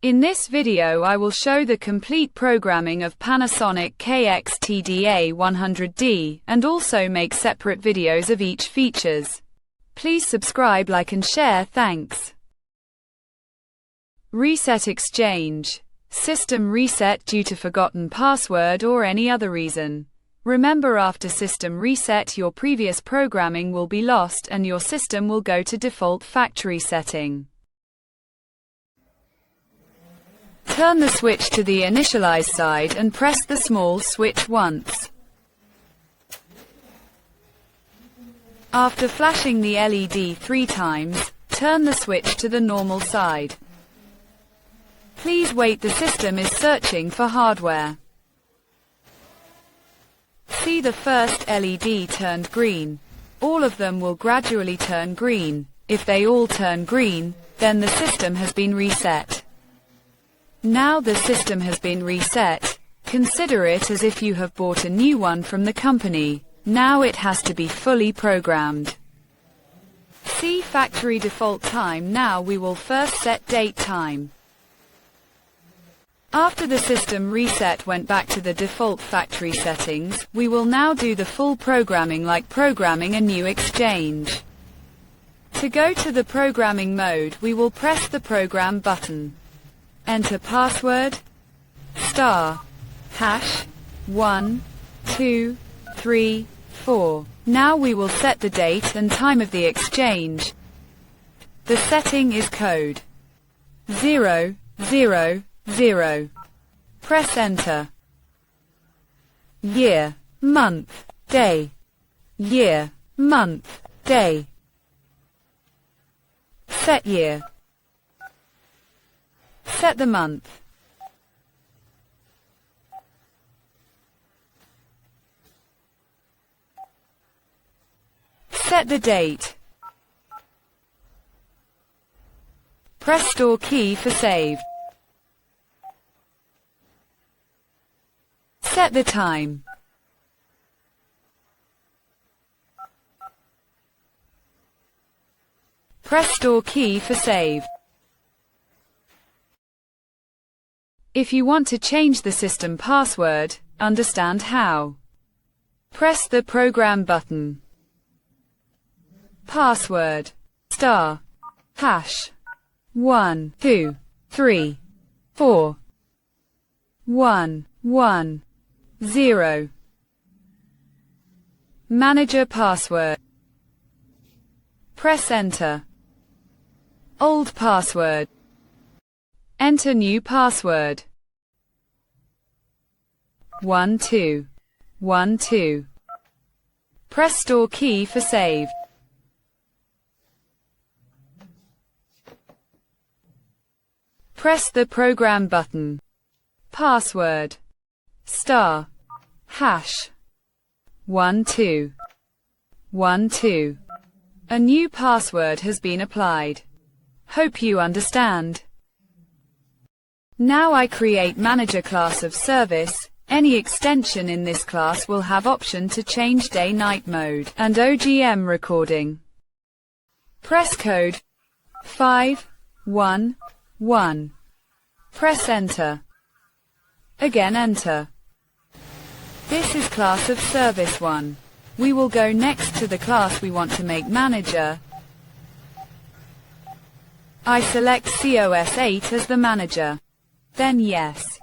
In this video I will show the complete programming of Panasonic KXTDA100D and also make separate videos of each features. Please subscribe, like and share. Thanks. Reset exchange. System reset due to forgotten password or any other reason. Remember, after system reset your previous programming will be lost and your system will go to default factory setting. Turn the switch to the initialize side and press the small switch once. After flashing the LED 3 times, turn the switch to the normal side. Please wait, the system is searching for hardware. See, the first LED turned green. All of them will gradually turn green. If they all turn green, then the system has been reset. Now the system has been reset. Consider it as if you have bought a new one from the company. Now it has to be fully programmed. See factory default time. Now we will first set date time. After the system reset went back to the default factory settings, we will now do the full programming, like programming a new exchange. To go to the programming mode, we will press the program button. Enter password *123*4. Now we will set the date and time of the exchange. The setting is code 000. Press enter. Year, month, day. Year, month, day. Set year. Set the month. Set the date. Press store key for save. Set the time. Press store key for save. If you want to change the system password, understand how. Press the program button. Password *#1234110. Manager password. Press enter. Old password. Enter new password. 1212. Press store key for save. Press the program button. Password *#1212. A new password has been applied. Hope you understand. Now I create manager class of service. Any extension in this class will have option to change day-night mode and OGM recording. Press code 511. Press enter. Again enter. This is class of service 1. We will go next to the class we want to make manager. I select COS8 as the manager. Then yes.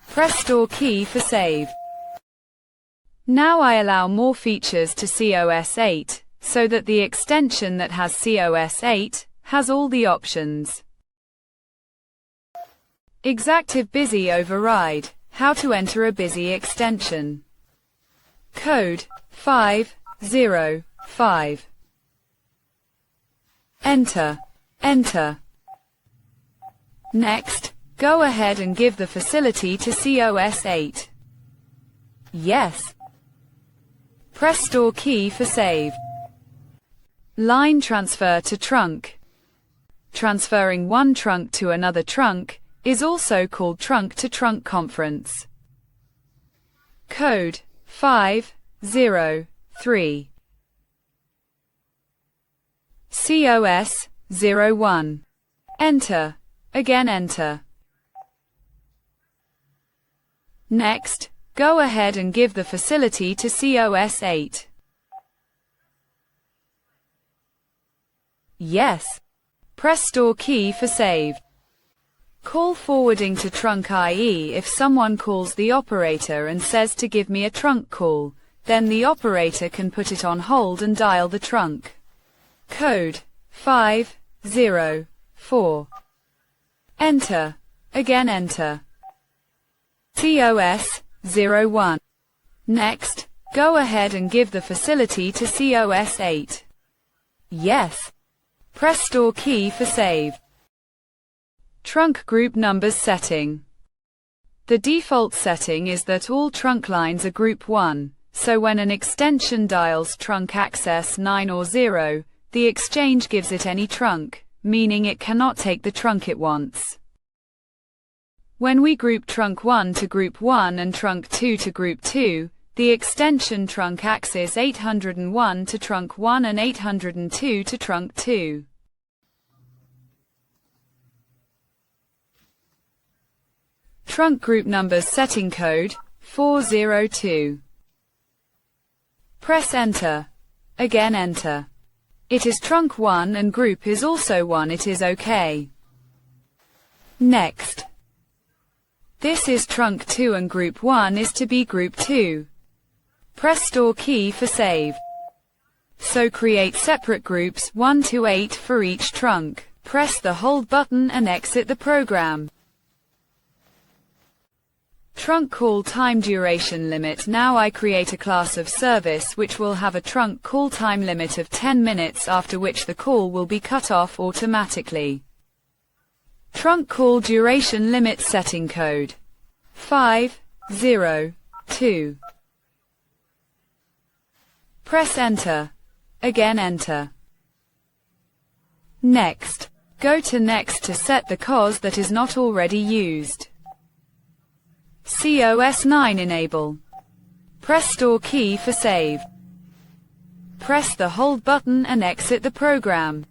Press store key for save. Now I allow more features to COS8, so that the extension that has COS8 has all the options. Exactive busy override. How to enter a busy extension. Code 505. Enter. Enter. Next, go ahead and give the facility to COS8. Yes. Press store key for save. Line transfer to trunk. Transferring one trunk to another trunk is also called trunk-to-trunk conference. Code 503. COS 01. Enter. again enter. Next, go ahead and give the facility to COS8. Yes. Press store key for save. Call forwarding to trunk, i.e. if someone calls the operator and says to give me a trunk call, then the operator can put it on hold and dial the trunk. Code 504. Enter. Again enter. COS 01. Next, go ahead and give the facility to COS 8. Yes. Press store key for save. Trunk group numbers setting. The default setting is that all trunk lines are group 1, so when an extension dials trunk access 9 or 0, the exchange gives it any trunk, meaning it cannot take the trunk it wants. When we group trunk 1 to group 1 and trunk 2 to group 2, the extension trunk axis 801 to trunk 1 and 802 to trunk 2. Trunk group numbers setting code 402. Press enter. Again enter. It is trunk 1 and group is also 1. It is OK. Next. This is trunk 2 and group 1 is to be group 2. Press store key for save. So create separate groups 1 to 8 for each trunk. Press the hold button and exit the program. Trunk call time duration limit. Now I create a class of service which will have a trunk call time limit of 10 minutes, after which the call will be cut off automatically. Trunk call duration limit setting code 502. Press enter. Again enter. Next. Go to next to set the COS that is not already used. COS 9 enable. Press store key for save. Press the hold button and exit the program.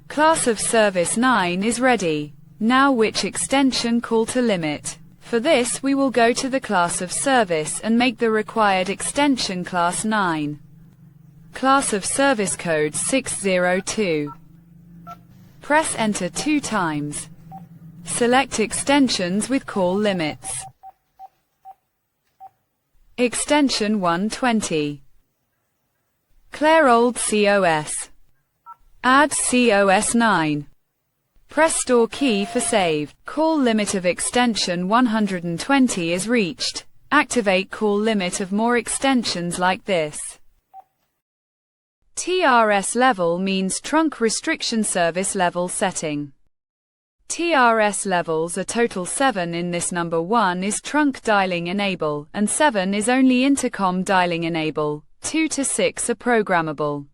Class of service 9 is ready. Now which extension call to limit? For this we will go to the class of service and make the required extension class 9. Class of service code 602. Press enter 2 times. Select extensions with call limits. Extension 120. Clear old COS. Add COS 9. Press store key for save. Call limit of extension 120 is reached. Activate call limit of more extensions like this. TRS level means trunk restriction service level setting. TRS levels are total 7 in this. Number 1 is trunk dialing enable, and 7 is only intercom dialing enable. 2 to 6 are programmable.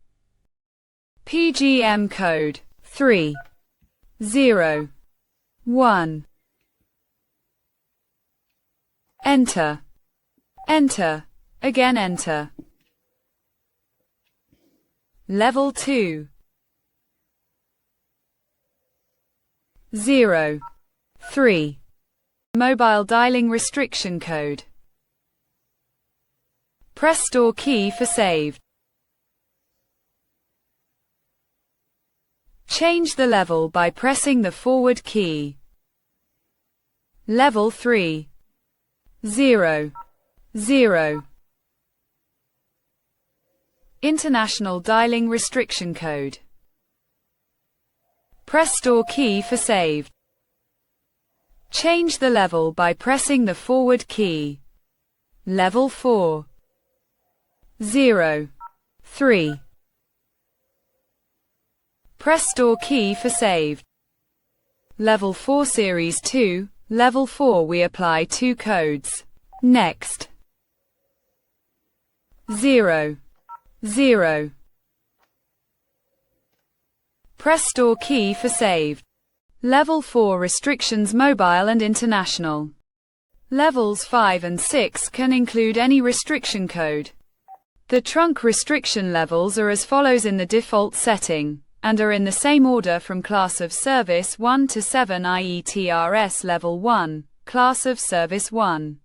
PGM code 301. Enter. Enter. Again enter. Level 2. 03. Mobile dialing restriction code. Press store key for save. Change the level by pressing the forward key. Level 3. 0. International dialing restriction code. Press store key for save. Change the level by pressing the forward key. Level 4. 03. Press store key for save. Level 4 Series 2. Level 4 we apply 2 codes. Next. 0. Press store key for save. Level 4 restrictions mobile and international. Levels 5 and 6 can include any restriction code. The trunk restriction levels are as follows in the default setting. and are in the same order from Class of Service 1 to 7, i.e. TRS Level 1, Class of Service 1.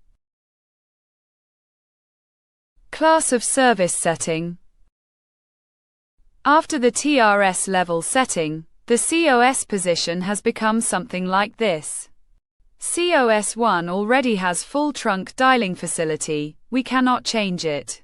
Class of Service Setting. After the TRS level setting, the COS position has become something like this. COS1 already has full trunk dialing facility, we cannot change it.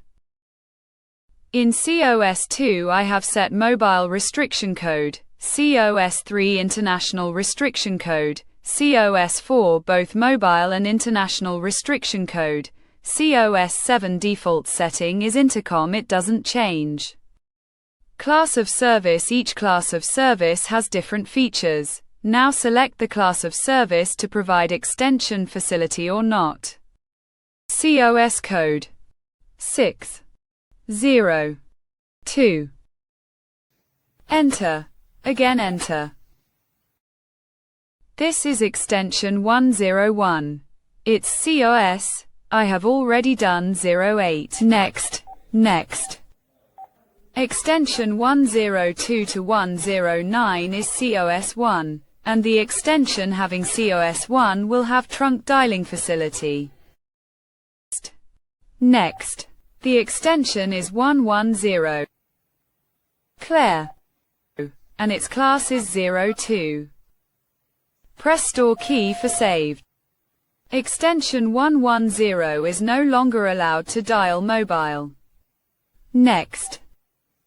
In COS2 I have set Mobile Restriction Code, COS3 International Restriction Code, COS4 both Mobile and International Restriction Code, COS7 default setting is Intercom, it doesn't change. Class of Service. Each class of service has different features. Now select the class of service to provide extension facility or not. COS code 602. Enter. Again enter. This is extension 101. It's COS. I have already done 08. Next. Extension 102 to 109 is COS1, and the extension having COS1 will have trunk dialing facility. Next. The extension is 110. Clear. And its class is 02. Press store key for saved. Extension 110 is no longer allowed to dial mobile. Next.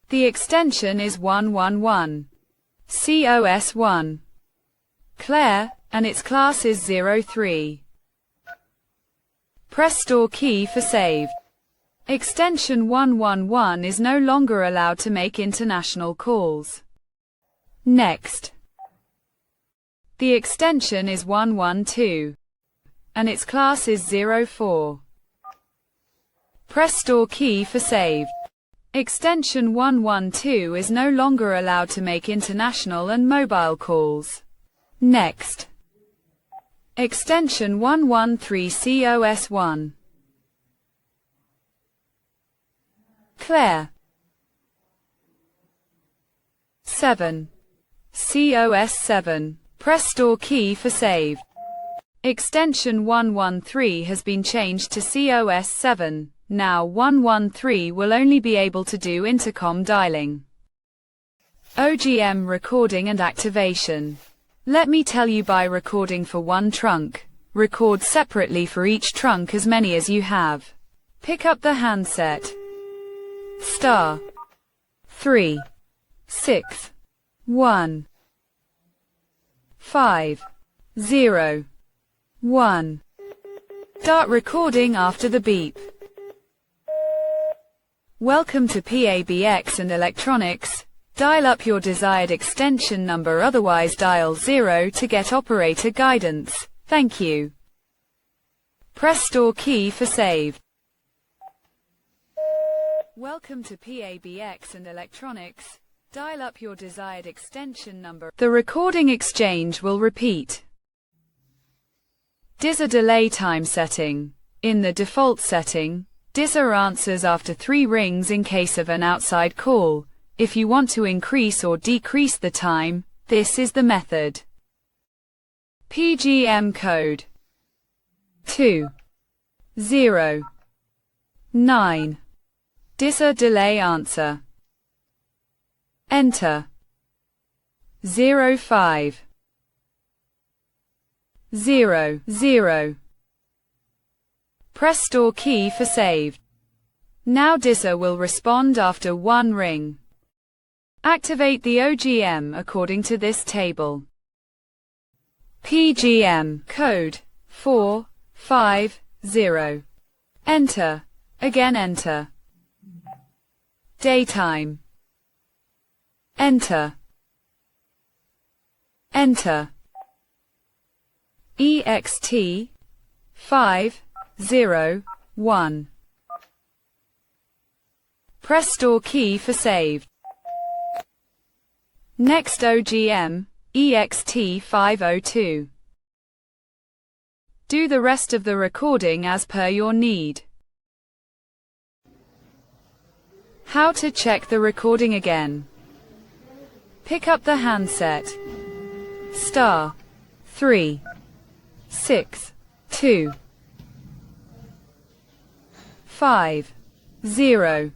The extension is 111. COS1. Clear, and its class is 03. Press store key for save. Extension 111 is no longer allowed to make international calls. Next. The extension is 112. And its class is 04. Press store key for save. Extension 112 is no longer allowed to make international and mobile calls. Next. Extension 113 COS1. Clear. 7. COS7. Press store key for save. Extension 113 has been changed to COS7. Now 113 will only be able to do intercom dialing. OGM recording and activation. Let me tell you, by recording for one trunk, record separately for each trunk as many as you have. Pick up the handset. Star 3 6 1 5 0 1. Start recording after the beep. Welcome to PABX and Electronics. Dial up your desired extension number, otherwise dial 0 to get operator guidance. Thank you. Press store key for save. Welcome to PABX and Electronics. Dial up your desired extension number. The recording exchange will repeat. DISA delay time setting. In the default setting, DISA answers after 3 rings in case of an outside call. If you want to increase or decrease the time, this is the method. PGM code 209. DISA delay answer. Enter. 05 00. Press store key for save. Now DISA will respond after 1 ring. Activate the OGM according to this table. PGM code 450. Enter. Again enter. Daytime. Enter. Enter. EXT 501. Press store key for save. Next OGM, EXT 502. Do the rest of the recording as per your need. How to check the recording again. Pick up the handset. Star 3 6 2 5 0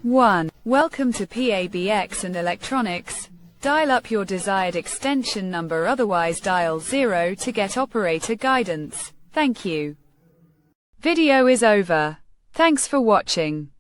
1. Welcome to PABX and Electronics. Dial up your desired extension number, otherwise dial 0 to get operator guidance. Thank you. Video is over. Thanks for watching.